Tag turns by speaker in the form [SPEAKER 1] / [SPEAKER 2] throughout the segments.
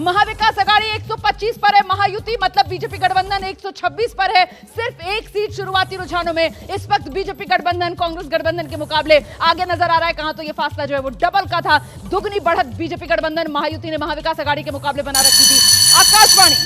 [SPEAKER 1] महाविकास आघाड़ी 125 पर है, महायुति मतलब बीजेपी गठबंधन 126 पर है। सिर्फ एक सीट शुरुआती रुझानों में इस वक्त बीजेपी गठबंधन कांग्रेस गठबंधन के मुकाबले आगे नजर आ रहा है। कहां तो यह फासला जो है वो डबल का था, दुगनी बढ़त बीजेपी गठबंधन महायुति ने महाविकास आघाड़ी के मुकाबले बना रखी थी। आकाशवाणी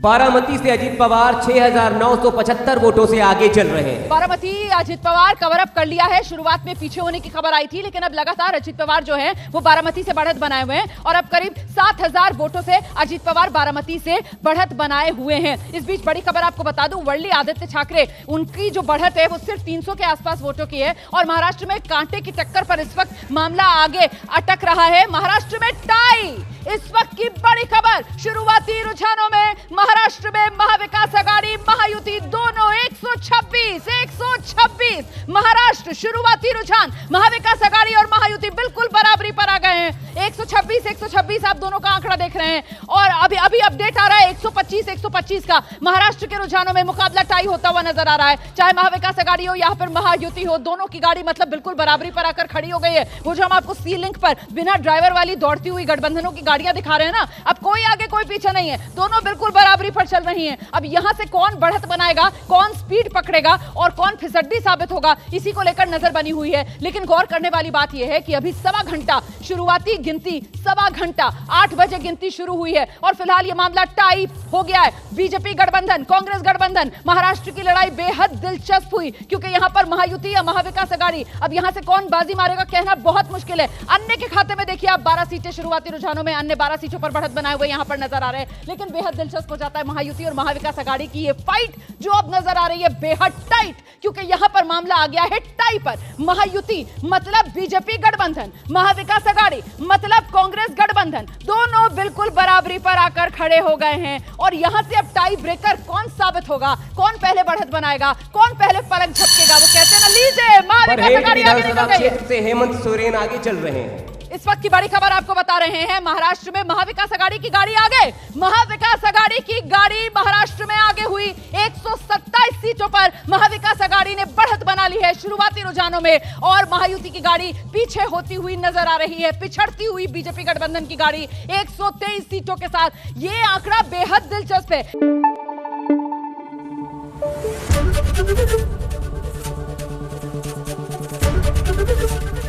[SPEAKER 2] बारामती से अजीत पवार 6,975 वोटों से आगे चल रहे हैं।
[SPEAKER 1] बारामती अजीत पवार कवर अप कर लिया है। शुरुआत में पीछे होने की खबर आई थी, लेकिन अब लगातार अजीत पवार जो है वो बारामती से बढ़त बनाए हुए हैं और अब करीब 7,000 वोटों से अजीत पवार बारामती से बढ़त बनाए हुए हैं। इस बीच बड़ी खबर आपको बता दूं, वरली आदित्य ठाकरे उनकी जो बढ़त है वो सिर्फ 300 के आसपास वोटों की है और महाराष्ट्र में कांटे की टक्कर पर इस वक्त मामला आगे अटक रहा है। महाराष्ट्र में टाई, इस वक्त की बड़ी खबर। शुरुआती रुझानों में महाराष्ट्र में महाविकास आघाड़ी महायुति दोनों 126 महाराष्ट्र शुरुआती रुझान महाविकास आघाड़ी और महायुति बिल्कुल बराबरी पर आ गए हैं। 126 आप दोनों का आंकड़ा देख रहे हैं और अभी अपडेट आ रहा है 125 का। महाराष्ट्र के रुझानों में मुकाबला टाई होता हुआ नजर आ रहा है। चाहे महाविकास आघाड़ी हो या फिर महायुति हो, दोनों की गाड़ी मतलब बिल्कुल बराबरी पर आकर खड़ी हो गई है। वो जो हम आपको सी लिंक पर बिना ड्राइवर वाली दौड़ती हुई गठबंधनों की गाड़ियां दिखा रहे हैं ना, अब कोई आगे कोई पीछे नहीं है, दोनों बिल्कुल बराबरी पर चल रही हैं। अब यहां से कौन बढ़त बनाएगा, कौन स्पीड पकड़ेगा और कौन फिसड्डी साबित होगा, इसी को लेकर नजर बनी हुई है। लेकिन गौर करने वाली बात यह है कि अभी सवा घंटा शुरुआती गिनती, सवा घंटा 8 बजे गिनती शुरू हुई है और फिलहाल यह मामला टाई हो गया है। बीजेपी गठबंधन कांग्रेस गठबंधन महाराष्ट्र की लड़ाई बेहद दिलचस्प हुई क्योंकि यहां पर महायुति या महाविकास आघाड़ी, अब यहां से कौन बाजी मारेगा कहना बहुत मुश्किल है। अन्य के खाते में देखिए आप 12 सीटें शुरुआती रुझानों में, अन्य 12 सीटों पर बढ़त बनाए हुए यहां पर नजर आ रहे हैं। लेकिन बेहद दिलचस्प हो जाता है महायुति और महाविकास आघाड़ी की ये फाइट जो अब नजर आ रही है बेहद टाइट, क्योंकि यहां पर मामला आ गया है टाई पर। महायुति मतलब बीजेपी गठबंधन, महाविकास आघाड़ी मतलब कांग्रेस गठबंधन, दोनों बिल्कुल बराबरी पर आकर खड़े हो गए हैं और यहां से अब टाई ब्रेकर कौन साबित होगा, कौन पहले बढ़त बनाएगा, कौन पहले पलक झपकेगा। वो कहते हैं ना, लीजिए महाविकास आघाड़ी आगे निकल गई है।
[SPEAKER 2] से हेमंत सोरेन आगे चल रहे हैं।
[SPEAKER 1] इस वक्त की बड़ी खबर आपको बता रहे हैं, महाराष्ट्र में महाविकास आघाड़ी की गाड़ी आगे, महाविकास आघाड़ी की गाड़ी महाराष्ट्र में आगे हुई। 127 सीटों पर महाविकास आघाड़ी ने बढ़त बना ली है शुरुआती रुझानों में और महायुति की गाड़ी पीछे होती हुई नजर आ रही है, पिछड़ती हुई बीजेपी गठबंधन की गाड़ी 123 सीटों के साथ। ये आंकड़ा बेहद दिलचस्प है।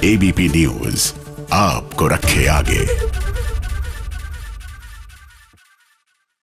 [SPEAKER 3] एबीपी न्यूज आपको रखे आगे।